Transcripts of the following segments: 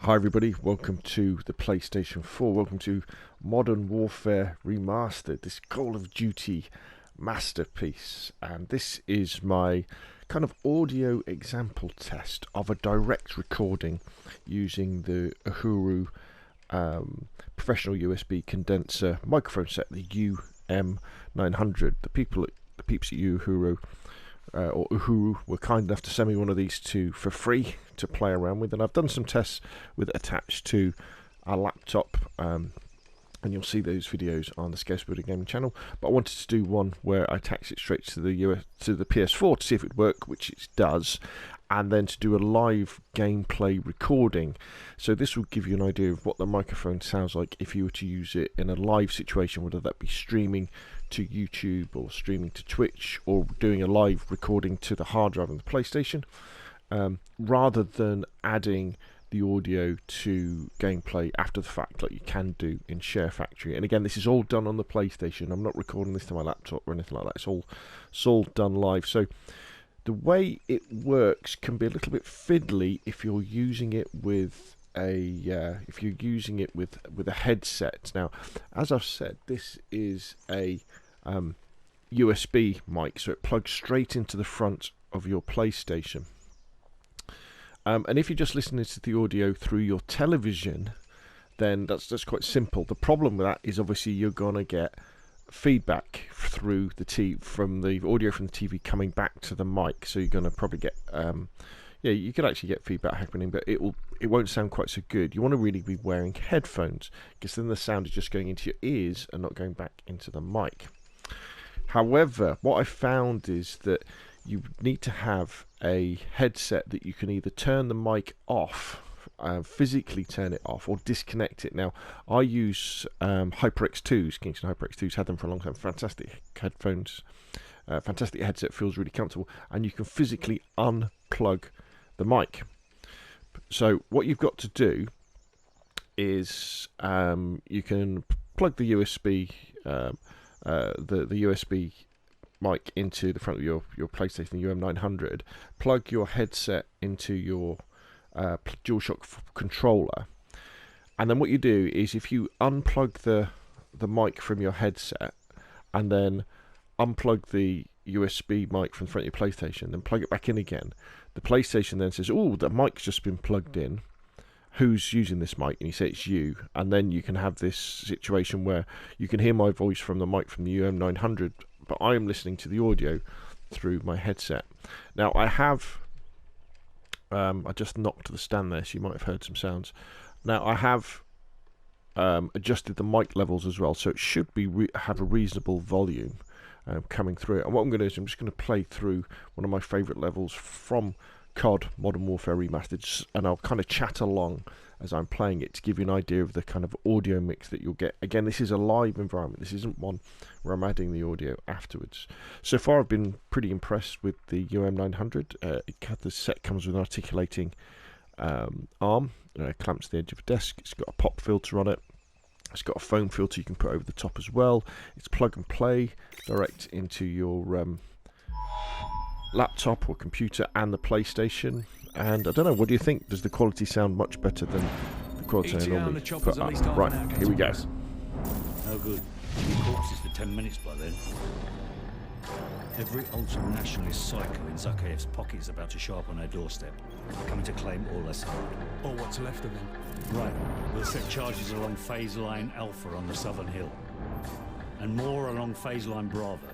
Hi everybody, welcome to the PlayStation 4, welcome to Modern Warfare Remastered, this Call of Duty masterpiece, and this is my kind of audio example test of a direct recording using the Uhuru professional USB condenser microphone set, the UM-900. The peeps at Uhuru or Uhuru were kind enough to send me one of these for free to play around with, and I've done some tests with it attached to a laptop, and you'll see those videos on the Scalespeeder gaming channel. But I wanted to do one where I attach it straight to the PS4 to see if it would work, which it does, and then to do a live gameplay recording. So this will give you an idea of what the microphone sounds like if you were to use it in a live situation, whether that be streaming to YouTube or streaming to Twitch or doing a live recording to the hard drive on the PlayStation, rather than adding the audio to gameplay after the fact like you can do in Share Factory. And again, this is all done on the PlayStation. I'm not recording this to my laptop or anything like that. It's all done live. So the way it works can be a little bit fiddly if you're using it with a headset. Now, as I've said, this is a USB mic, so it plugs straight into the front of your PlayStation. And if you're just listening to the audio through your television, then that's quite simple. The problem with that is obviously you're gonna get feedback through from the audio from the TV coming back to the mic. So you're gonna probably get you could actually get feedback happening, but it won't sound quite so good. You want to really be wearing headphones, because then the sound is just going into your ears and not going back into the mic. However, what I found is that you need to have a headset that you can either turn the mic off, physically turn it off, or disconnect it. Now, I use HyperX 2s, Kingston HyperX 2s, had them for a long time. Fantastic headphones, fantastic headset, feels really comfortable, and you can physically unplug the mic. So what you've got to do is you can plug the USB the USB mic into the front of your PlayStation, the UM-900, plug your headset into your DualShock controller, and then what you do is if you unplug the mic from your headset and then unplug the USB mic from the front of your PlayStation, then plug it back in again, the PlayStation then says, oh, the mic's just been plugged in, who's using this mic? And you say it's you, and then you can have this situation where you can hear my voice from the mic from the UM-900, but I am listening to the audio through my headset. Now I have I just knocked the stand there, so you might have heard some sounds. Now I have adjusted the mic levels as well, so it should be have a reasonable volume coming through it. And what I'm going to do is I'm just going to play through one of my favourite levels from COD Modern Warfare Remastered, and I'll kind of chat along as I'm playing it to give you an idea of the kind of audio mix that you'll get. Again, this is a live environment. This isn't one where I'm adding the audio afterwards. So far, I've been pretty impressed with the UM-900. The set comes with an articulating arm, clamps the edge of a desk. It's got a pop filter on it. It's got a foam filter you can put over the top as well. It's plug and play direct into your laptop or computer and the PlayStation. And I don't know, what do you think? Does the quality sound much better than the quality I normally put up? Right, here we go. No good. Any corpses for 10 minutes by then. Every ultra-nationalist psycho in Zakhaev's pocket is about to show up on our doorstep, coming to claim all Assad. Or what's left of him. Right. We'll set charges along phase line Alpha on the southern hill, and more along phase line Bravo.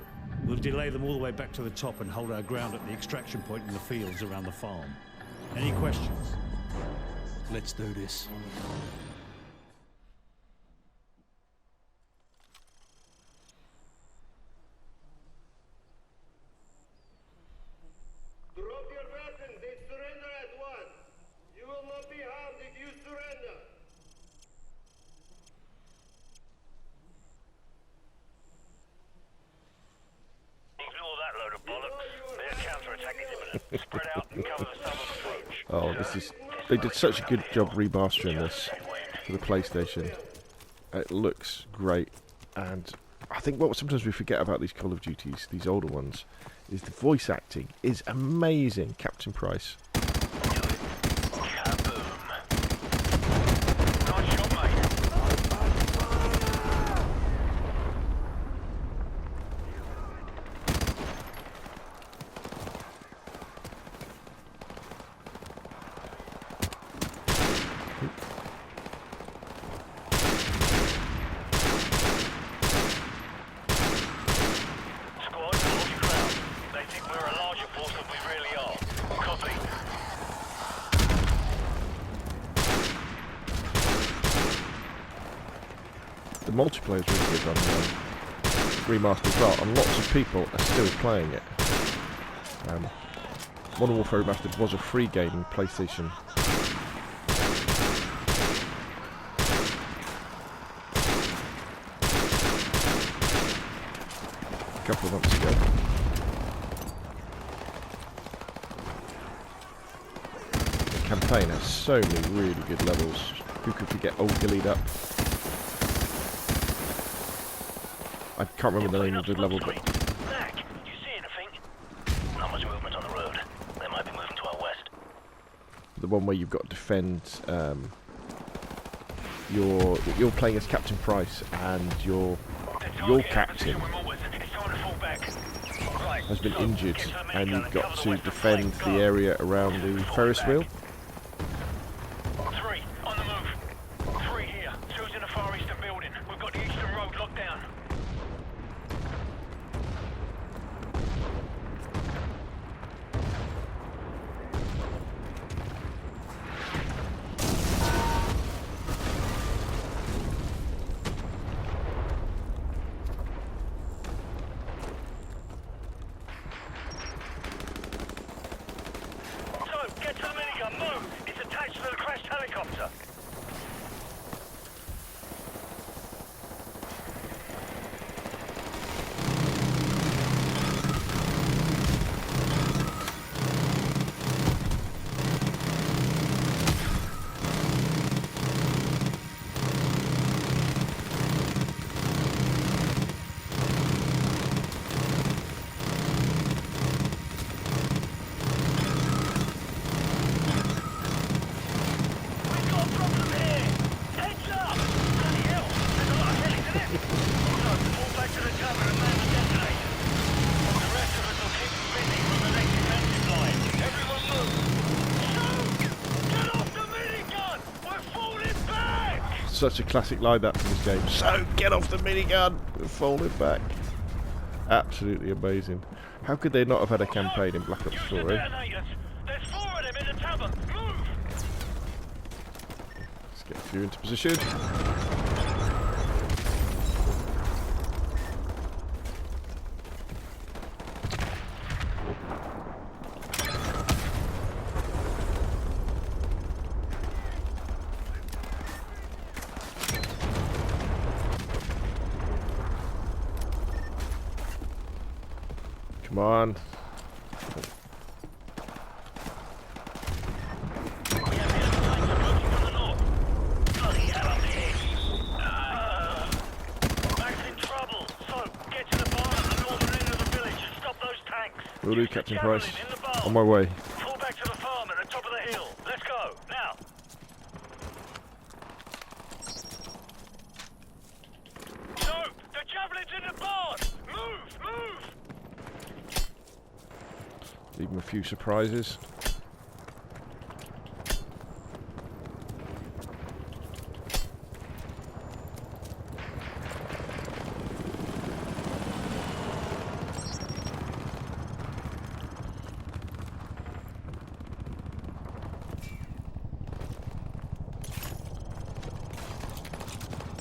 We'll delay them all the way back to the top and hold our ground at the extraction point in the fields around the farm. Any questions? Let's do this. Drop your weapons and surrender at once. You will not be harmed if you surrender. Ignore that load of bollocks. Their counter-attack is imminent. Spread out and cover the southern approach. Oh, they did such a good job remastering this for the PlayStation. It looks great, and I think what sometimes we forget about these Call of Duties, these older ones, is the voice acting is amazing. Captain Price. the multiplayer is really good on Remastered as well, and lots of people are still playing it. Modern Warfare Remastered was a free game in PlayStation. A couple of months ago. The campaign has so many really good levels. Who could forget Old Gilead Up? I can't remember the name of the level, but... Zach, you see anything? Not much movement on the road. They might be moving to our west. The one where you've got to defend... You're playing as Captain Price, and your captain has been injured, and you've got to defend the area around the Ferris wheel. 3 on the move. 3 here. 2's in the far eastern building. We've got the eastern road locked down. Get to the minigun, move! It's attached to the crashed helicopter. Such a classic line that from this game. So get off the minigun! We're falling back. Absolutely amazing. How could they not have had a campaign in Black Ops 4, eh? There's 4 of them in the tavern. Move! Let's get a few into position. Come on. Will do, Captain Price. On my way. Pull back to the farm at the top of the hill. Let's go, now. No! The javelin's in the barn! Move! Move! Leave him a few surprises.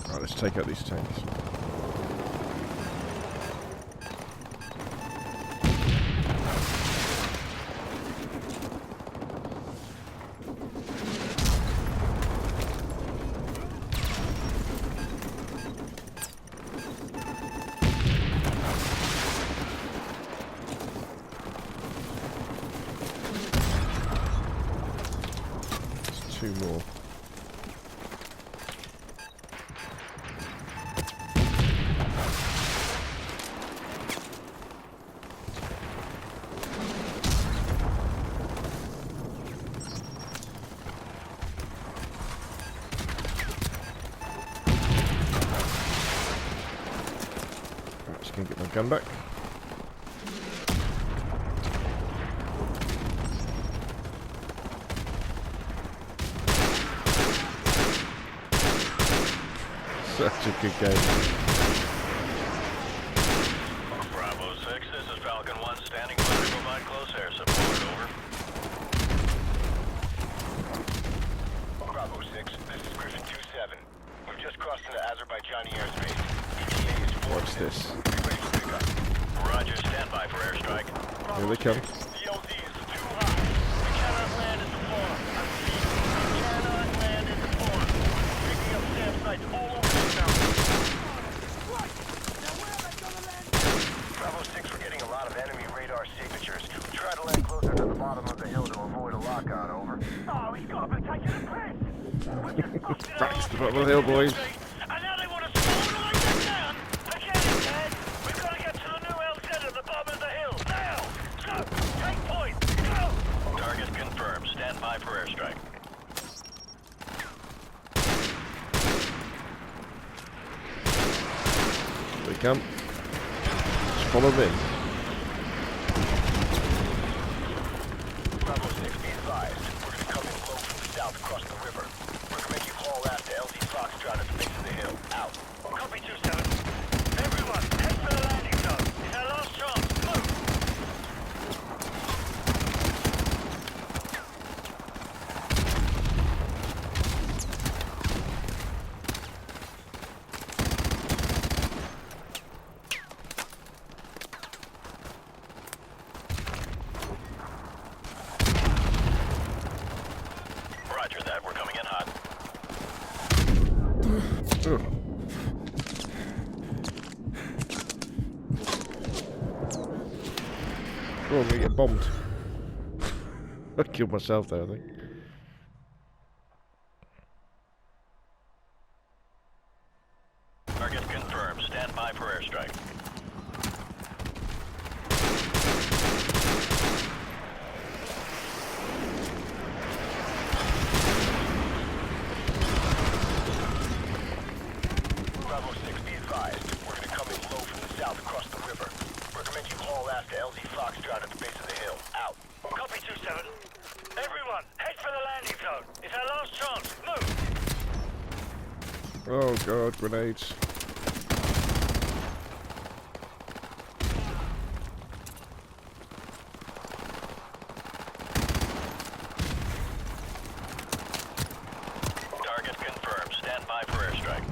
Right, let's take out these tanks. There's 2 more. Just gonna get my gun back. Such a good game. Bravo 6, this is Falcon 1 standing by to provide close air support, over. Bravo 6, this is Griffin 2-7. We've just crossed into Azerbaijani airspace. come. The LZ is too high. We cannot land at the farm. I repeat, we cannot land at the farm. Picking up campsites all over this mountain. Bravo 6, we're getting a lot of enemy radar signatures. We try to land closer to the bottom of the hill to avoid a lockout, over. Oh, he's got me taking the piss! We just busted Back to the bottom of the hill, boys. And now they want us all the way back down! Again, it's dead! We've got to get to the new LZ at the bottom of the hill, now! So, take point, go! Target confirmed. Stand by for airstrike. Here they come. Just follow them in. Bravo 6, be advised. We're going to come in low from the south across the river. Recommend you haul aft to LZ Foxtrot at the base of the hill. Out. Copy 2-7. Everyone, head for the landing zone. It's our last chance. Move! Roger that. We're coming in hot. Ugh. Oh, I'm gonna get bombed. I killed myself there, I think. Target confirmed. Stand by for airstrike. Bravo 6, be advised. We're going to come in low from the south across the river. Recommend you haul aft to LZ Foxtrot at the base of the hill. Out. Copy 2-7. Everyone, head for the landing zone. It's our last chance. Move! Oh god, grenades. Target confirmed. Stand by for airstrike.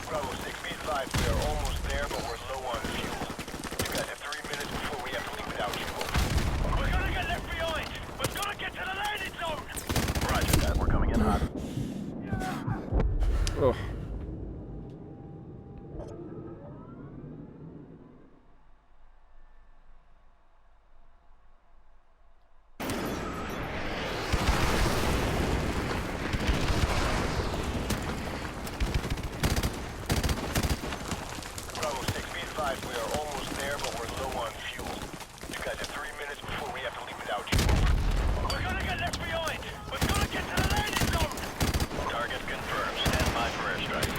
Bravo 6, be advised. We are almost there, but we're low on fuel. You guys have 3 minutes before we have to leave without fuel. We're gonna get left behind. We've got to get to the landing zone. Roger that. We're coming in hot. Oh. Bravo 6, be advised. We are almost there, but we're low on fuel. You guys have 3 minutes before we have to leave without fuel. We're gonna get left behind. We've got to get to the landing zone. Target confirmed. Stand by for airstrike.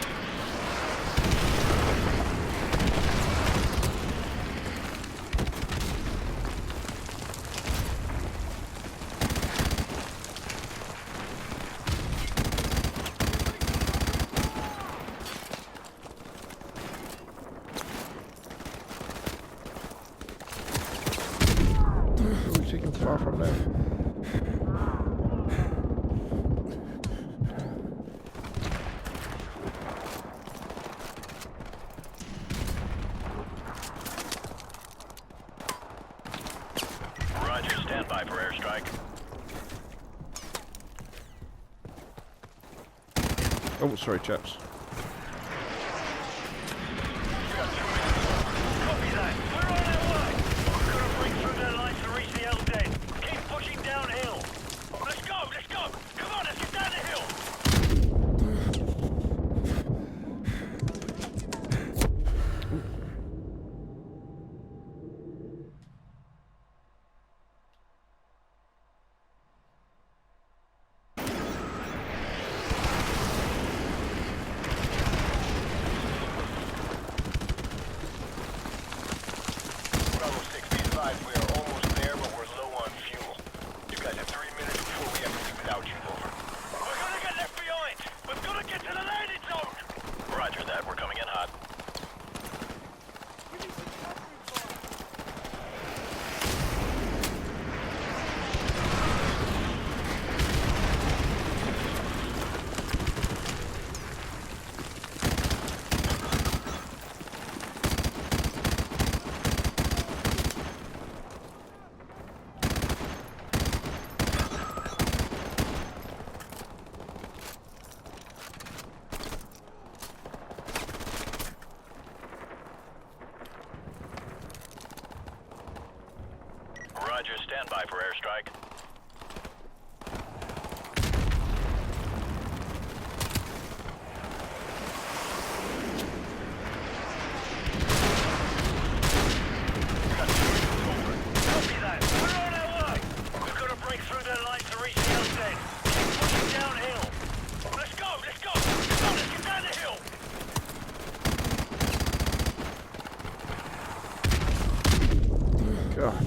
Are we taking far from there? Roger. Stand by for airstrike. Oh, sorry, chaps. Copy that. We're on our way. We've got to break through their lines to reach the LZ. Keep pushing downhill. Let's go. Let's go. Come on. Let's get down the hill. airstrike. Copy that. We're on our way. We've got to break through their line to reach the LZ. Keep pushing downhill. Let's go, let's go. Come on, let's get down the hill. God.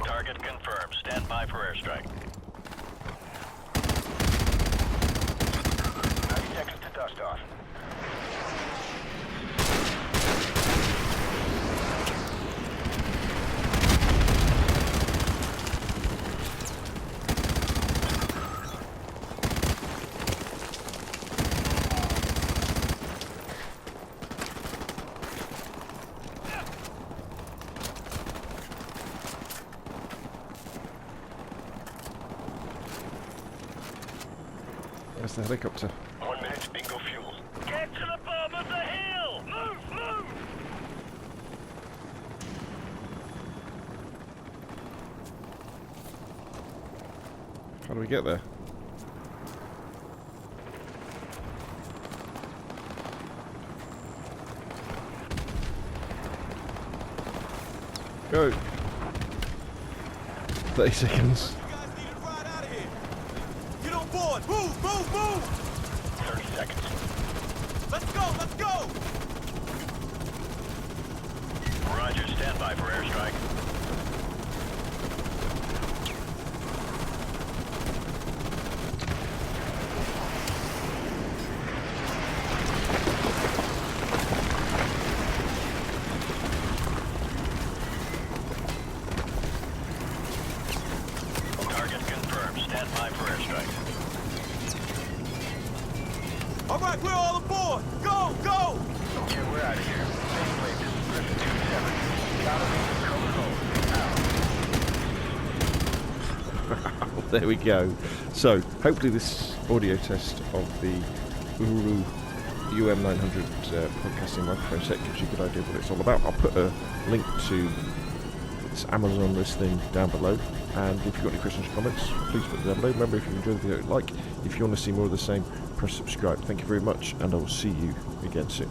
Target confirmed. Stand by for airstrike. 90 seconds to dust off. There's the helicopter. 1 minute, bingo fuel. Get to the bottom of the hill! Move, move! How do we get there? Go. 30 seconds. You guys need to ride out of here. Get on board. Move, move, move. 30 seconds. Let's go, let's go. Roger, stand by for airstrike. Target confirmed. Stand by for airstrike. All right, we're all aboard. Go, go. Okay, we're out of here. Anyway, this is Griffin 27. Gotta be code. There we go. So, hopefully this audio test of the Uhuru UM-900 podcasting microphone set gives you a good idea of what it's all about. I'll put a link to its Amazon listing down below, and if you've got any questions or comments, please put them down below. Remember, if you enjoyed the video, like. If you want to see more of the same, press subscribe. Thank you very much, and I will see you again soon.